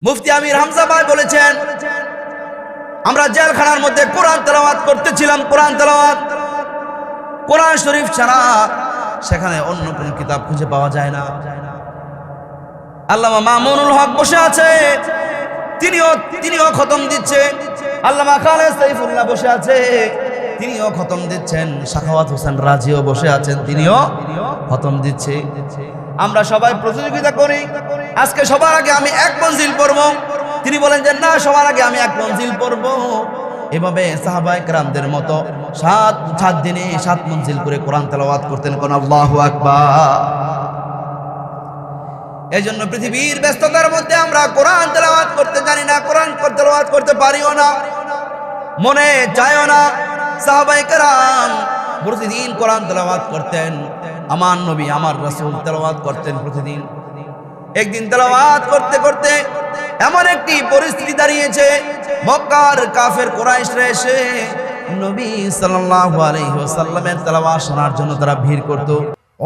মুফতি আমির হামজা ভাই বলেছেন, আমরা জেলখানার মধ্যে কোরআন তেলাওয়াত করতেছিলাম। কোরআন শরীফ ছাড়া সেখানে অন্য কোনো কিতাব খুঁজে পাওয়া যায় না। আল্লামা মামুনুল হক বসে আছে, তিনিও খতম দিচ্ছে। আল্লামা খালেদ সাইফুল্লাহ বসে আছে, তিনিও খতম দিচ্ছেন। সাখাওয়াত হোসেন রাজিও বসে আছেন, তিনিও খতম দিচ্ছে। আমরা সবাই প্রতিযোগিতা করি, আজকে সবার আগে আমি এক মঞ্জিল পড়ব। তিনি বলেন যে না, সবার আগে আমি এক মঞ্জিল পড়ব। এভাবে সাহাবায়ে কেরামদের মতো 7 দিনে 7 মঞ্জিল করে কোরআন তেলাওয়াত করতেন। কোন আল্লাহু আকবার। এজন্য পৃথিবীর ব্যস্ততার মধ্যে আমরা কোরআন তেলাওয়াত করতে জানি না, কোরআন তেলাওয়াত করতে পারিও না, মনে চায়ও না। সাহাবায়ে কেরাম প্রতিদিন কোরআন তেলাওয়াত করতেন। আমার নবী, আমার রাসূল তেলাওয়াত করতেন প্রতিদিন। একদিন তেলাওয়াত করতে করতে এমন একটি পরিস্থিতি দাঁড়িয়েছে, মক্কার কাফের কুরাইশরা এসে নবী সাল্লাল্লাহু আলাইহি ওয়াসাল্লামের তেলাওয়াত শোনার জন্য তারা ভিড় করত।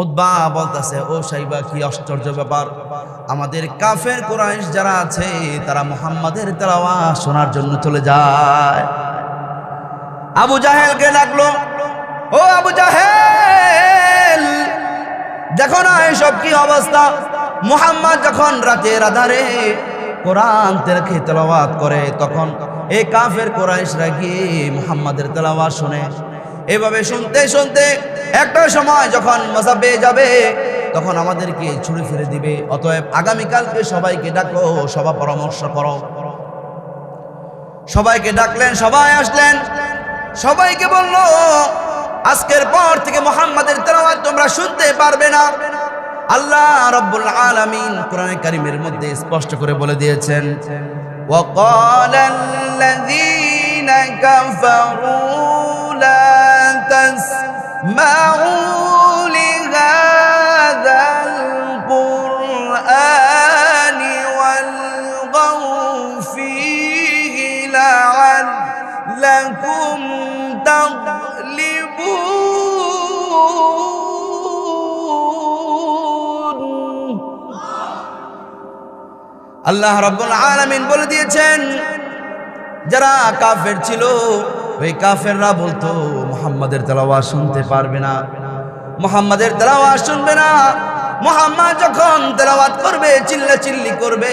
উতবা বলতেছে, ও সাইবা, কি আশ্চর্য ব্যাপার, আমাদের কাফের কুরাইশ যারা আছে তারা মুহাম্মাদের তেলাওয়াত শোনার জন্য চলে যায়। আবু জাহেলকে ডাকলো, ও আবু জাহেল, দেখো না এসব কি অবস্থা। মুহাম্মদ যখন রাতের আধারে কোরআন তেলাওয়াত করে, তখন এই কাফের কুরাইশরা গিয়ে মুহাম্মাদের তেলাওয়াত শুনে। এভাবে শুনতে শুনতে একটা সময় যখন মজা পেয়ে যাবে, তখন আমাদেরকে ছুড়ে ফিরে দিবে। অতএব আগামীকালকে সবাইকে ডাকো, সভা পরামর্শ করো। সবাইকে ডাকলেন, সবাই আসলেন। সবাইকে বলল, আজকের পর থেকে মুহাম্মাদের তেলাওয়াত তোমরা শুনতে পারবে না। আল্লাহ রাব্বুল আলামিন কোরআনে কারীমের মধ্যে স্পষ্ট করে বলে দিয়েছেন, ওয়াকালাল্লাযীনা কাফারু লা তাসমাউ লিহাযাল কুরআনি ওয়ালগাউ ফীহি লাআল্লাকুম তাগলিবুন। আল্লাহ রাব্বুল আলামিন বলে দিয়েছেন, যারা কাফের ছিল ওই কাফেররা বলতো মুহাম্মাদের তেলাওয়াত শুনতে পারবে না, মুহাম্মাদের তেলাওয়াত শুনবে না। মুহাম্মদ যখন তেলাওয়াত করবে চিল্লাচিল্লি করবে,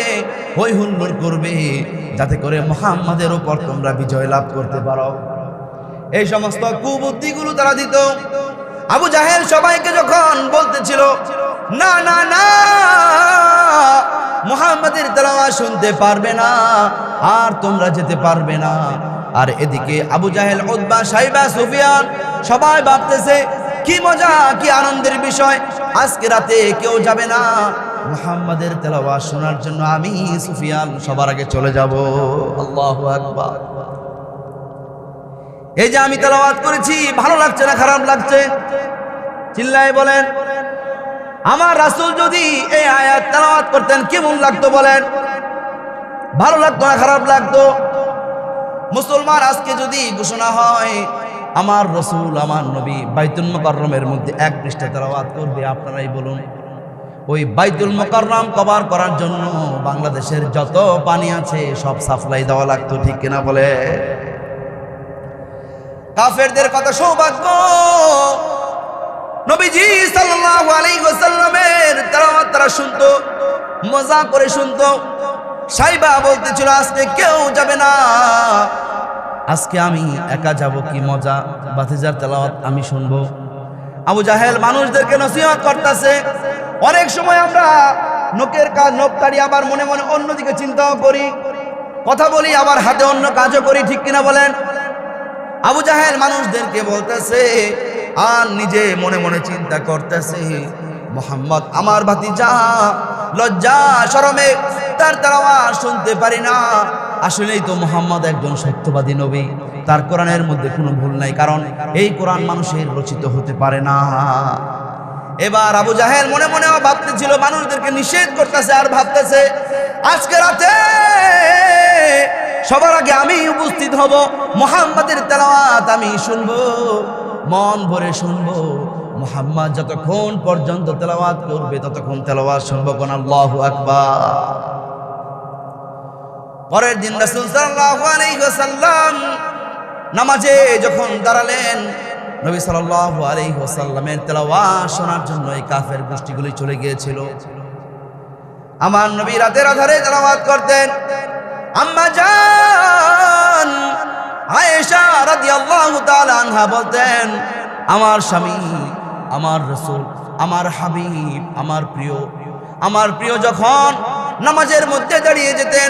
হই হুল্লোড় করবে, যাতে করে মুহাম্মাদের উপর তোমরা বিজয় লাভ করতে পারো। এই সমস্ত কুবুদ্ধিগুলো তারা দিত। আবু জাহেল সবাইকে যখন বলতেছিল, না না না, মুহাম্মাদের তেলাওয়াত শুনতে পারবে না, আর তোমরা যেতে পারবে না। আর এদিকে আবু জাহেল, উতবা, সাইবা, সুফিয়ান সবাই ভাবতেছে, কি মজা, কি আনন্দের বিষয়, আজকে রাতে কেউ যাবে না মুহাম্মাদের তেলাওয়াত শোনার জন্য, আমি সুফিয়ান সবার আগে চলে যাব। আল্লাহু আকবার। এই যে আমি তেলাওয়াত করেছি, ভালো লাগছে না খারাপ লাগছে? চিল্লায় বলেন। আমার রাসূল যদি এই আয়াত তেলাওয়াত করতেন কেমন লাগতো বলেন? ভালো লাগতো না খারাপ লাগতো? মুসলমান আজকে যদি ঘোষণা হয় আমার রাসূল, আমার নবী বাইতুল মুকাররমের মধ্যে 1 পৃষ্ঠা তেলাওয়াত করবে, আপনারাই বলুন, ওই বাইতুল মুকাররম কভার করার জন্য বাংলাদেশের যত পানি আছে সব সাপ্লাই দেওয়া লাগতো, ঠিক কিনা বলে? কাফেরদের কত সৌভাগ্য, নবীজি সাল্লাল্লাহু আলাইহি ওয়াসাল্লামের তেলাওয়াত তারা শুনতো, মজা করে শুনতো। সাইবা বলতেছিল, আজকে কেউ যাবে না, আজকে আমি একা যাব, কি মজা, বাতিজার তেলাওয়াত আমি শুনবো। আবু জাহেল মানুষদেরকে নসিহত করতেছে। অনেক সময় আমরা নখ কাড়ি, আবার মনে মনে অন্যদিকে চিন্তাও করি, কথা বলি, আবার হাতে অন্য কাজও করি, ঠিক কিনা বলেন? আবু জাহেল মানুষদেরকে বলতেছে আর নিজে মনে মনে চিন্তা করতেছে, মুহাম্মদ আমার ভাতিজা, লজ্জা শরমে তার তেলাওয়াত শুনতে পারি না। আসলেই তো মুহাম্মদ একজন সত্যবাদী নবী, তার কোরআনের মধ্যে কোনো ভুল নাই, কারণ এই কোরআন মানুষের রচিত হতে পারে না। এবার আবু জাহেল মনে মনে ভাবতেছিল, মানুষদেরকে নিষেধ করতেছে আর ভাবতেছে, আজকে রাতে সবার আগে আমি উপস্থিত হব, মুহাম্মাদের তেলাওয়াত আমি শুনবো, মন ভরে শুনবো। মুহাম্মদ যতক্ষণ পর্যন্ত তেলাওয়াত করবে ততক্ষণ তেলাওয়াত শুনবো। কোন আল্লাহু আকবার। পরের দিন রাসূল সাল্লাল্লাহু আলাইহি ওয়াসাল্লাম নামাজে যখন দাঁড়ালেন, নবী সাল্লাল্লাহু আলাইহি ওয়াসাল্লামের তেলাওয়াত শোনার জন্য এই কাফের গোষ্ঠীগুলি চলে গিয়েছিল। আমার নবী রাতের আধারে তেলাওয়াত করতেন। আম্মা জান আয়েশা রাদিয়াল্লাহু তাআলা আনহা বলতেন, আমার স্বামী, আমার রাসূল, আমার হাবিব, আমার প্রিয় যখন নামাজের মধ্যে দাঁড়িয়ে যেতেন,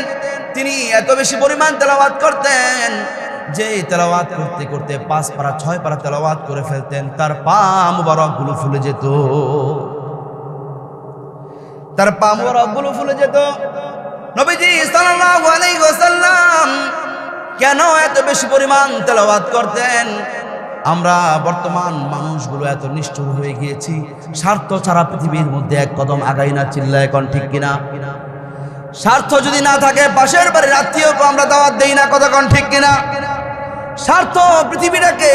তিনি এত বেশি পরিমাণ তেলাওয়াত করতেন যে তেলাওয়াত করতে করতে 5 পারা 6 পারা তেলাওয়াত করে ফেলতেন। তার পা মুবারকগুলো ফুলে যেত, তার পা মুবারকগুলো ফুলে যেত। নবীজি সাল্লাল্লাহু আলাইহি ওয়াসাল্লাম কেন এত বেশি পরিমাণ তেলাওয়াত করতেন? আমরা বর্তমান মানুষগুলো এত নিষ্ঠুর হয়ে গিয়েছি, স্বার্থ ছাড়া পৃথিবীর মধ্যে এক কদম আগাই না। চিল্লায় এখন ঠিক কিনা? স্বার্থ যদি না থাকে পাশের বাড়ির আত্মীয়কে আমরা দাওয়াত দেই না, কথা কোন ঠিক কিনা? স্বার্থ পৃথিবীটাকে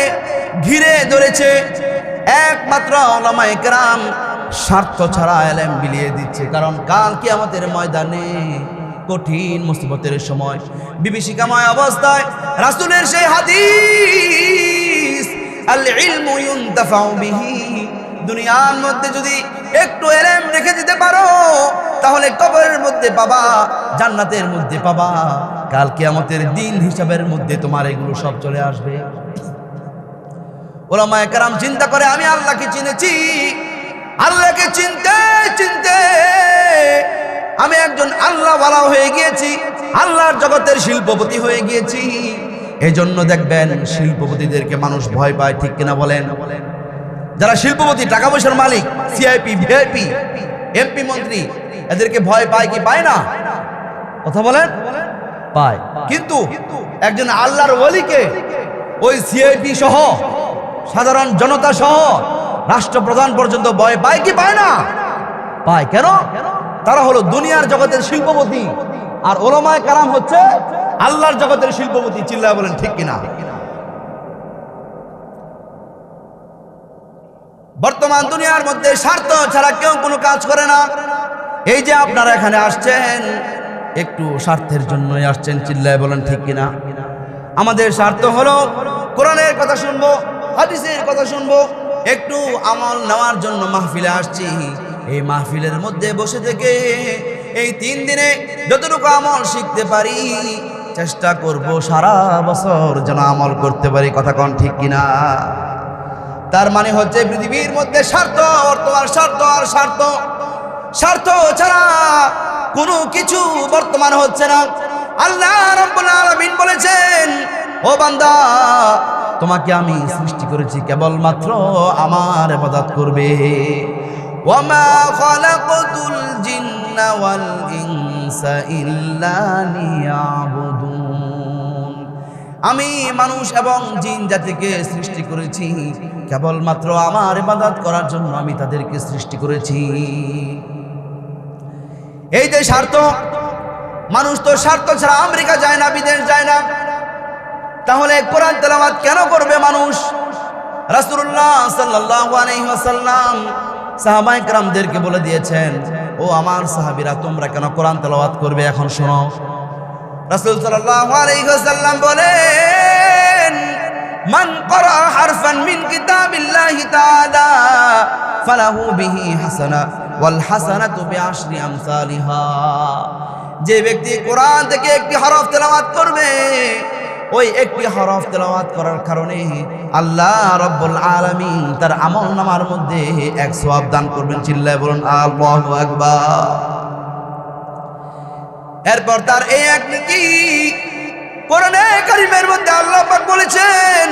ঘিরে ধরেছে। একমাত্র উলামায়ে কেরাম স্বার্থ ছাড়া ইলম বিলিয়ে দিচ্ছে। কারণ কাল কিয়ামতের ময়দানে কঠিন মুসিবতের সময় বিভীষিকাময় অবস্থায় রাসূলের সেই হাদিস আল ইলমু ইউনতাফাউ বিহি, দুনিয়ার মধ্যে যদি একটু ইলম রেখে দিতে পারো তাহলে কবরের মধ্যে পাবা, জান্নাতের মধ্যে পাবা, কাল কিয়ামতের দিন হিসাবের মধ্যে তোমার এগুলো সব চলে আসবে। উলামায়ে কেরাম চিন্তা করে, আমি আল্লাহকে চিনেছি, আল্লাহকে চিনতে চিনতে আমি একজন আল্লাহওয়ালা হয়ে গিয়েছি, আল্লাহর জগতের শিল্পপতি হয়ে গিয়েছি। এজন্য দেখবেন শিল্পপতিদেরকে মানুষ ভয় পায়, ঠিক কিনা বলেন? যারা শিল্পপতি, টাকা পয়সার মালিক, সিআইপি, ভিআইপি, এমপি, মন্ত্রী, এদেরকে ভয় পায় কি পায় না? কথা বলেন, পায়। কিন্তু একজন আল্লাহর ওয়ালিকে ওই সিআইপি সহ সাধারণ জনতা সহ রাষ্ট্রপ্রধান পর্যন্ত ভয় পায় কি পায় না? পায়। কেন? তারা হলো দুনিয়ার জগতের শিল্পপতি, আর উলামায়ে কেরাম হচ্ছে আল্লাহর জগতের শিল্পপতি। চিল্লায় বলেন ঠিক কিনা? বর্তমান দুনিয়ার মধ্যে স্বার্থ ছাড়া কেউ কোনো কাজ করে না। এই যে আপনারা এখানে আসছেন, একটু স্বার্থের জন্যই আসছেন। চিল্লায় বলেন ঠিক কিনা? আমাদের স্বার্থ হলো কোরআনের কথা শুনবো, হাদিসের কথা শুনবো, একটু আমল নেওয়ার জন্য মাহফিলে আসছি। এই মাহফিলের মধ্যে বসে থেকে এই 3 দিনে যতটুকু আমল শিখতে পারি চেষ্টা করব সারা বছর যেন আমল করতে পারি। কথা কোন ঠিক কিনা? তার মানে হচ্ছে পৃথিবীর মধ্যে স্বার্থ, তোমার স্বার্থ আর স্বার্থ, স্বার্থ ছাড়া কোনো কিছু বর্তমান হচ্ছে না। আল্লাহ রাব্বুল আলামিন বলেছেন, ও বান্দা, তোমাকে আমি সৃষ্টি করেছি কেবলমাত্র আমার ইবাদত করবে। ওয়ামা খালাকাতুল জিন্না ওয়াল ইনসা ইল্লা লিয়াবুদুন, আমি মানুষ এবং জিন জাতিকে সৃষ্টি করেছি কেবলমাত্র আমার ইবাদত করার জন্য। আমি তাদেরকে সৃষ্টি করেছি। এই যে স্বার্থ, মানুষ তো স্বার্থ ছাড়া আমেরিকা যায় না, বিদেশ যায় না। তাহলে কোরআন তেলাওয়াত কেন করবে মানুষ? রাসূলুল্লাহ সাল্লাল্লাহু আলাইহি ওয়াসাল্লাম সাহাবায়ে কেরামদেরকে বলে দিয়েছেন, ও আমার সাহাবীরা, তোমরা কেন কোরআন তেলাওয়াত করবে? এখন শোনো। রাসূল সাল্লাল্লাহু আলাইহি ওয়াসাল্লাম বলেন, মান ক্বারা হারফান মিন কিতাবিল্লাহি তাআলা ফালাহু বিহি হাসানা ওয়াল হাসানাতু বিআশরি আমসালিহা, যে ব্যক্তি কোরআন থেকে একটি হরফ তেলাওয়াত করবে, ওই একটি হরফ তেলাওয়াত করার কারণে আল্লাহ রাব্বুল আলামিন তার আমলনামার মধ্যে 1 সওয়াব দান করবেন। চিল্লায় বলুন আল্লাহু আকবার। এরপর তার এই এক নেকি কোরআনে কারীমের মধ্যে আল্লাহ পাক বলেছেন,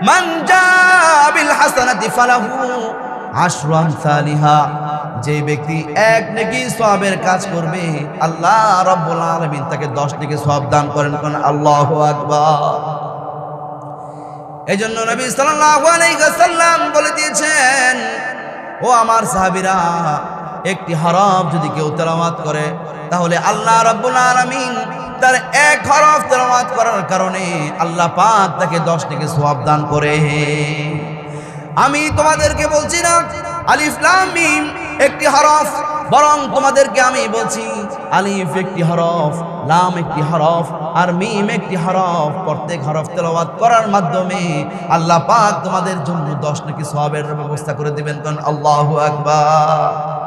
মান জাবিল হাসানাতি ফালাহু আশরু আমসালিহা, যে ব্যক্তি এক নেকি সওয়াবের কাজ করবে আল্লাহ রাব্বুল আলামিন তাকে 10 নেকি সওয়াব দান করেন। কোন আল্লাহু আকবার। এজন্য নবী সাল্লাল্লাহু আলাইহি ওয়াসাল্লাম বলে দিয়েছেন, ও আমার সাহাবীরা, একটি হরফ যদি কেউ তেলাওয়াত করে তাহলে আল্লাহ রাব্বুল আলামিন তার এক হরফ তেলাওয়াত করার কারণে আল্লাহ পাক তাকে 10 নেকি সওয়াব দান করে। আমি তোমাদেরকে বলছি না আলিফ লাম মিম একটি হরফ, বরং তোমাদেরকে আমি বলছি আলিফ একটি হরফ, লাম একটি হরফ, আর মিম একটি হরফ। প্রত্যেক হরফ তেলাওয়াত করার মাধ্যমে আল্লাহ পাক তোমাদের জন্য 10 নেকি সওয়াবের ব্যবস্থা করে দিবেন। কারণ আল্লাহু আকবার।